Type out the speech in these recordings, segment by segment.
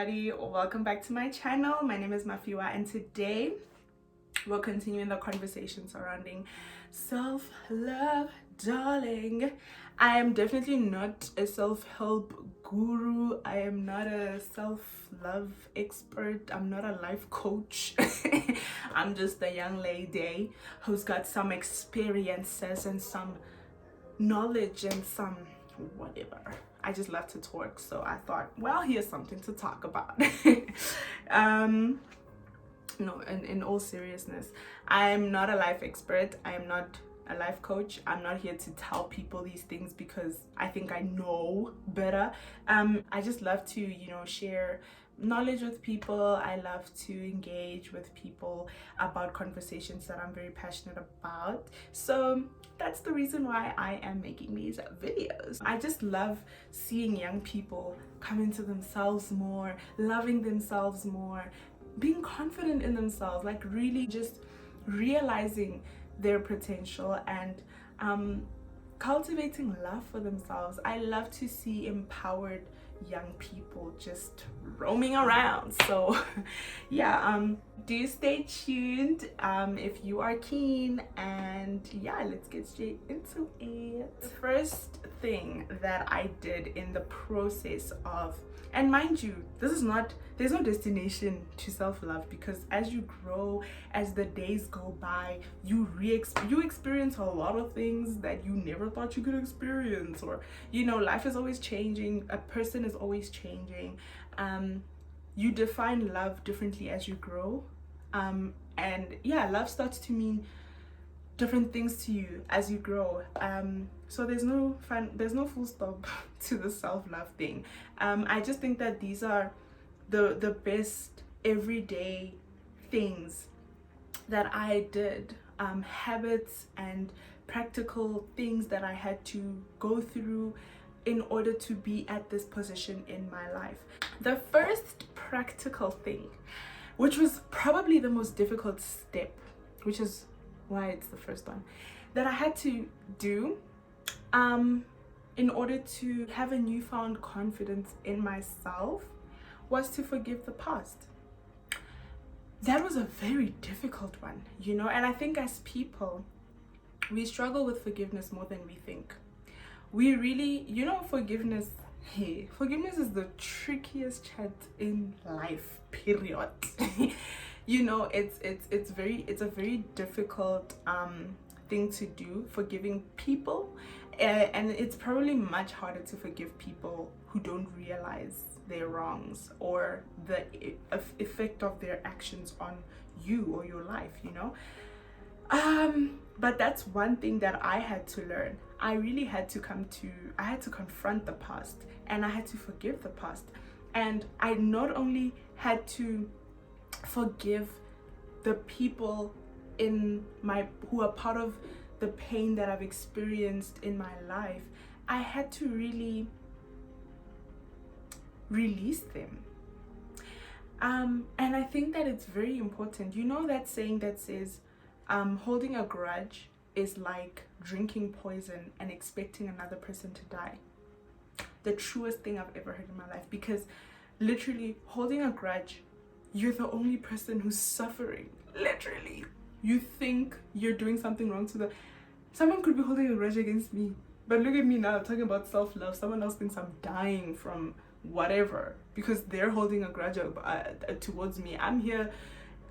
everybody, welcome back to my channel. My name is Mafiwa and today we're continuing the conversation surrounding self-love, darling. I am definitely not a self-help guru. I am not a self-love expert. I'm not a life coach. I'm just a young lady who's got some experiences and some knowledge and some whatever. I just love to talk, so I thought, well, here's something to talk about. No, in all seriousness, I'm not a life expert. I am not a life coach. I'm not here to tell people these things because I think I know better. I just love to, share knowledge with people. I love to engage with people about conversations that I'm very passionate about. So that's the reason why I am making these videos. I just love seeing young people come into themselves more, loving themselves more, being confident in themselves, like really just realizing their potential and cultivating love for themselves. I love to see empowered young people just roaming around. So yeah, do stay tuned if you are keen, and yeah, let's get straight into it. The first thing that I did in the process of, and mind you, there's no destination to self-love, because as you grow, as the days go by, you experience a lot of things that you never thought you could experience, or life is always changing, a person is always changing. You define love differently as you grow, and yeah, love starts to mean different things to you as you grow. So there's no full stop to the self-love thing. I just think that these are the best everyday things that I did, habits and practical things that I had to go through in order to be at this position in my life. The first practical thing, which was probably the most difficult step, which is why it's the first one, that I had to do in order to have a newfound confidence in myself, was to forgive the past. That was a very difficult one, and I think as people, we struggle with forgiveness more than we think. We really, forgiveness is the trickiest chat in life, period. It's a very difficult thing to do, forgiving people, and it's probably much harder to forgive people who don't realize their wrongs or the effect of their actions on you or your life, but that's one thing that I had to learn. I really had to confront the past, and I had to forgive the past. And I not only had to forgive the people who are part of the pain that I've experienced in my life, I had to really release them. And I think that it's very important. That saying that says holding a grudge is like drinking poison and expecting another person to die. The truest thing I've ever heard in my life, because literally holding a grudge, you're the only person who's suffering. Literally, you think you're doing something wrong to someone could be holding a grudge against me, but look at me now talking about self-love. Someone else thinks I'm dying from whatever because they're holding a grudge towards me. I'm here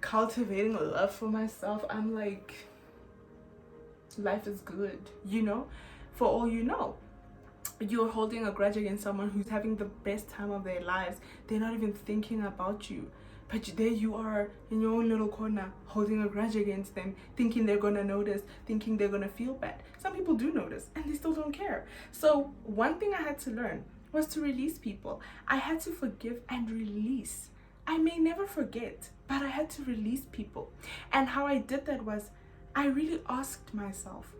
cultivating love for myself. I'm like, life is good, for all you know. You're holding a grudge against someone who's having the best time of their lives. They're not even thinking about you, but there you are in your own little corner holding a grudge against them, thinking they're gonna notice, thinking they're gonna feel bad. Some people do notice and they still don't care. So one thing I had to learn was to release people. I had to forgive and release. I may never forget, but I had to release people. And how I did that was, I really asked myself,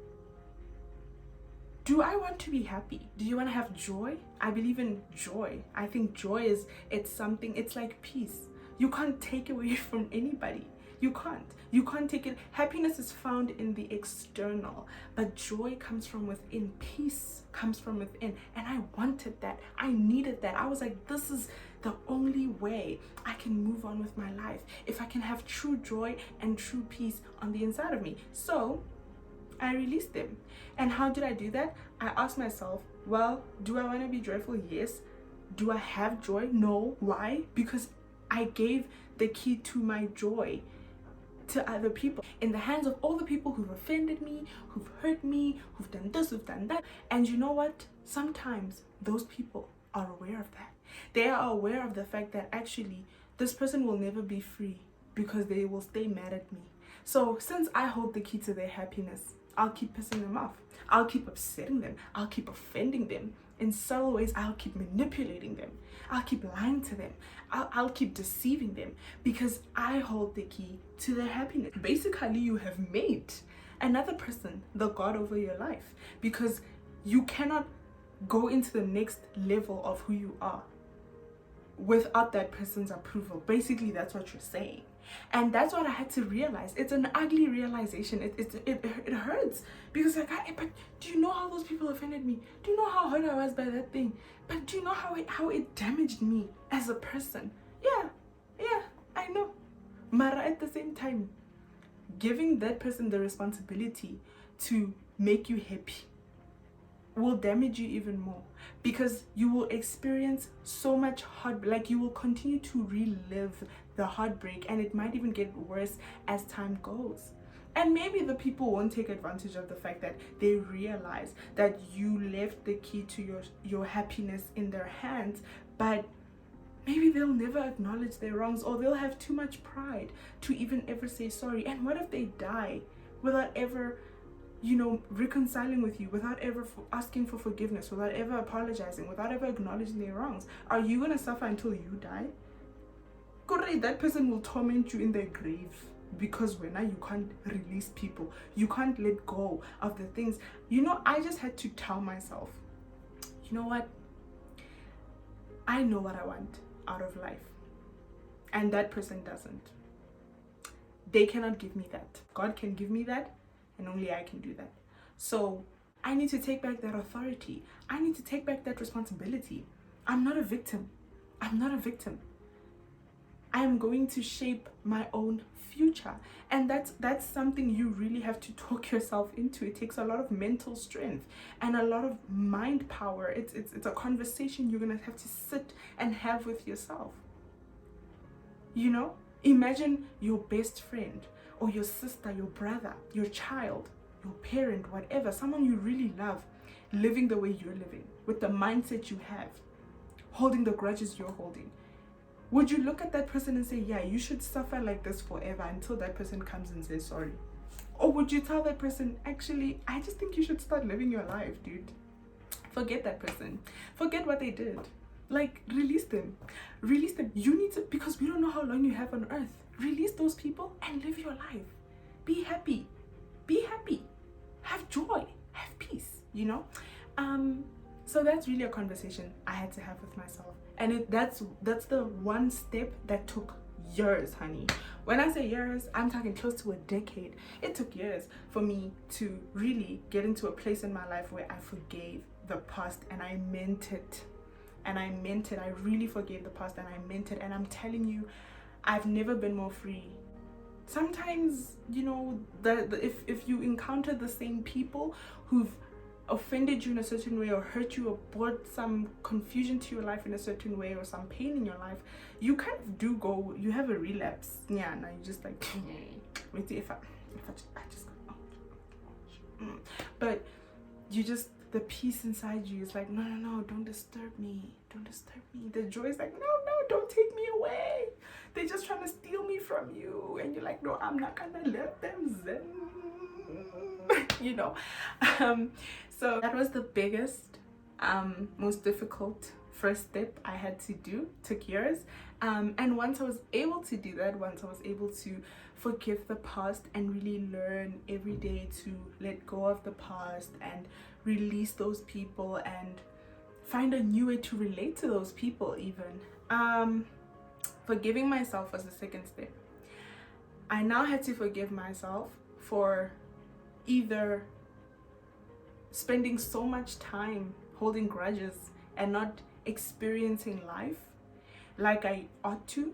do I want to be happy? Do you want to have joy? I believe in joy. I think joy it's like peace. You can't take away from anybody. You can't take it. Happiness is found in the external, but joy comes from within. Peace comes from within. And I wanted that. I needed that. I was like, this is the only way I can move on with my life, if I can have true joy and true peace on the inside of me. So I released them. And how did I do that? I asked myself, well, do I want to be joyful? Yes. Do I have joy? No. Why? Because I gave the key to my joy to other people, in the hands of all the people who've offended me, who've hurt me, who've done this, who've done that. And you know what? Sometimes those people are aware of that. They are aware of the fact that actually this person will never be free because they will stay mad at me. So since I hold the key to their happiness, I'll keep pissing them off. I'll keep upsetting them. I'll keep offending them. In subtle ways, I'll keep manipulating them. I'll keep lying to them. I'll keep deceiving them because I hold the key to their happiness. Basically, you have made another person the God over your life, because you cannot go into the next level of who you are without that person's approval. Basically, that's what you're saying. And that's what I had to realize. It's an ugly realization. It hurts because like, but do you know how those people offended me? Do you know how hurt I was by that thing? But do you know how it damaged me as a person? Yeah, I know. Mara, at the same time, giving that person the responsibility to make you happy will damage you even more, because you will experience so much like you will continue to relive the heartbreak, and it might even get worse as time goes. And maybe the people won't take advantage of the fact that they realize that you left the key to your happiness in their hands, but maybe they'll never acknowledge their wrongs, or they'll have too much pride to even ever say sorry. And what if they die without ever, reconciling with you, without ever asking for forgiveness, without ever apologizing, without ever acknowledging their wrongs? Are you going to suffer until you die? Correct, that person will torment you in their grave, because when you can't release people, you can't let go of the things. I just had to tell myself, you know what? I know what I want out of life, and that person doesn't. They cannot give me that. God can give me that, and only I can do that. So I need to take back that authority. I need to take back that responsibility. I'm not a victim. I am going to shape my own future, and that's something you really have to talk yourself into. It takes a lot of mental strength and a lot of mind power. It's a conversation you're gonna have to sit and have with yourself. Imagine your best friend or your sister, your brother, your child, your parent, whatever, someone you really love, living the way you're living, with the mindset you have, holding the grudges you're holding. Would you look at that person and say, yeah, you should suffer like this forever until that person comes and says sorry? Or would you tell that person, actually, I just think you should start living your life, dude? Forget that person. Forget what they did. Like, release them. You need to, because we don't know how long you have on earth. Release those people and live your life. Be happy. Have joy. Have peace, So that's really a conversation I had to have with myself. And that's the one step that took years, honey. When I say years, I'm talking close to a decade. It took years for me to really get into a place in my life where I forgave the past, and I meant it. I really forgave the past, and I meant it. And I'm telling you, I've never been more free. Sometimes, if you encounter the same people who've offended you in a certain way, or hurt you, or brought some confusion to your life in a certain way, or some pain in your life, you kind of you have a relapse. Yeah, now you just like, wait, if I just but you just, the peace inside you is like, no, don't disturb me. The joy is like, no, don't take me away. They're just trying to steal me from you. And you're like, no, I'm not gonna let them zen. So that was the biggest, most difficult first step I had to do. Took years. And once I was able to do that, once I was able to forgive the past and really learn every day to let go of the past and release those people and find a new way to relate to those people even. Forgiving myself was the second step. I now had to forgive myself for either spending so much time holding grudges and not experiencing life like I ought to,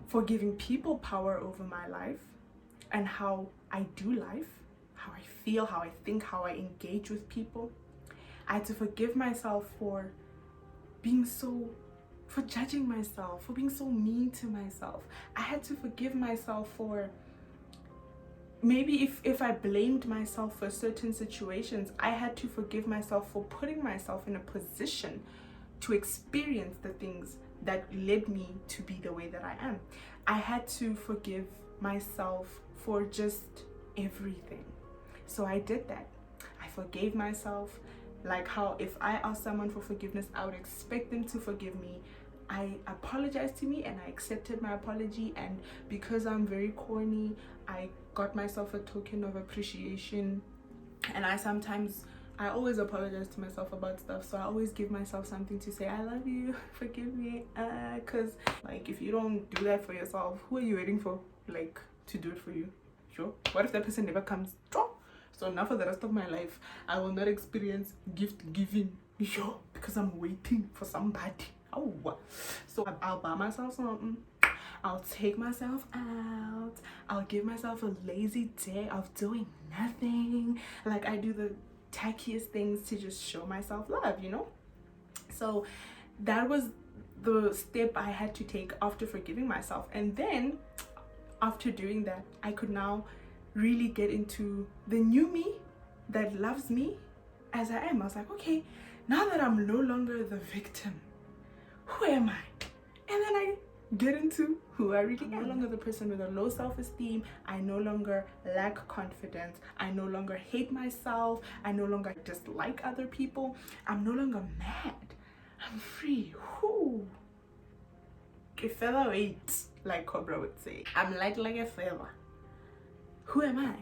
for giving people power over my life and how I do life, how I feel, how I think, how I engage with people. I had to forgive myself for judging myself, for being so mean to myself. I had to forgive myself for maybe if I blamed myself for certain situations, I had to forgive myself for putting myself in a position to experience the things that led me to be the way that I am. I had to forgive myself for just everything. So I did that. I forgave myself, like how if I ask someone for forgiveness, I would expect them to forgive me. I apologized to me and I accepted my apology, and because I'm very corny, I got myself a token of appreciation. And I always apologize to myself about stuff, so I always give myself something to say, I love you, forgive me, because like if you don't do that for yourself, who are you waiting for, like, to do it for you? Sure, what if that person never comes? So now for the rest of my life I will not experience gift giving, sure, because I'm waiting for somebody. So I'll buy myself something, I'll take myself out, I'll give myself a lazy day of doing nothing. Like, I do the tackiest things to just show myself love, you know? So that was the step I had to take after forgiving myself. And then after doing that, I could now really get into the new me that loves me as I am. I was like, okay, now that I'm no longer the victim, who am I? And then I get into who I really am. I'm no longer the person with a low self-esteem. I no longer lack confidence. I no longer hate myself. I no longer dislike other people. I'm no longer mad. I'm free. Whoo! A featherweight, like Cobra would say. I'm light like a feather. Who am I?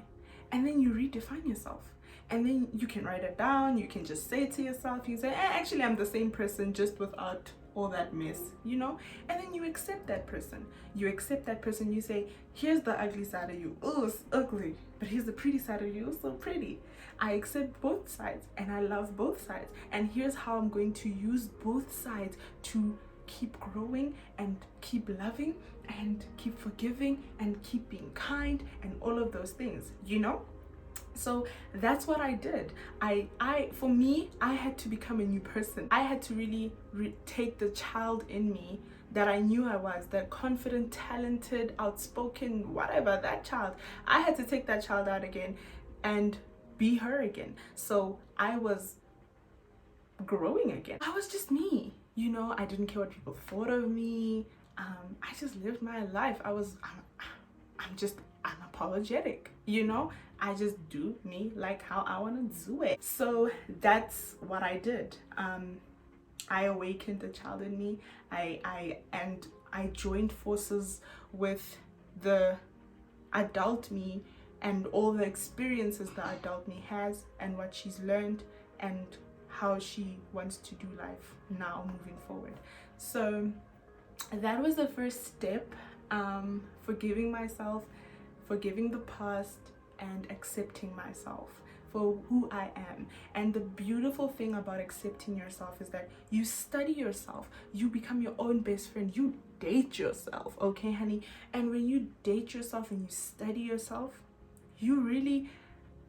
And then you redefine yourself. And then you can write it down. You can just say it to yourself. You say, actually, I'm the same person, just without all that mess, you know? And then you accept that person. You say, here's the ugly side of you. Oh, it's ugly. But here's the pretty side of you. It's so pretty. I accept both sides and I love both sides. And here's how I'm going to use both sides to keep growing and keep loving and keep forgiving and keep being kind and all of those things, you know? So that's what I did. For me, I had to become a new person. I had to really take the child in me that I knew I was, that confident, talented, outspoken, whatever, that child. I had to take that child out again and be her again. So I was growing again. I was just me, you know? I didn't care what people thought of me. I just lived my life. I'm unapologetic, you know? I just do me like how I want to do it. So that's what I did. I awakened the child in me. I joined forces with the adult me and all the experiences the adult me has and what she's learned and how she wants to do life now moving forward. So that was the first step, forgiving myself, forgiving the past, and accepting myself for who I am. And the beautiful thing about accepting yourself is that you study yourself, you become your own best friend, you date yourself, okay honey? And when you date yourself and you study yourself, you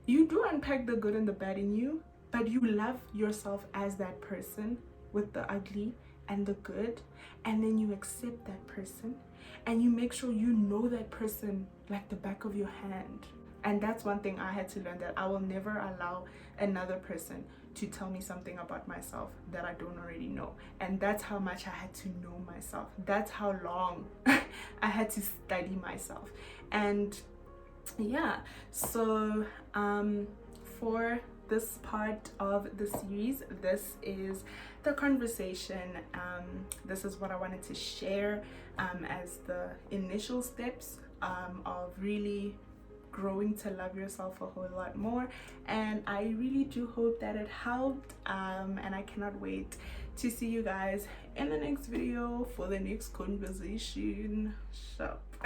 do unpack the good and the bad in you, but you love yourself as that person with the ugly and the good, and then you accept that person and you make sure you know that person like the back of your hand. And that's one thing I had to learn, that I will never allow another person to tell me something about myself that I don't already know. And that's how much I had to know myself. That's how long I had to study myself. And yeah, so for this part of the series, this is the conversation. This is what I wanted to share as the initial steps of really growing to love yourself a whole lot more. And I really do hope that it helped, and I cannot wait to see you guys in the next video for the next conversation. Shut up.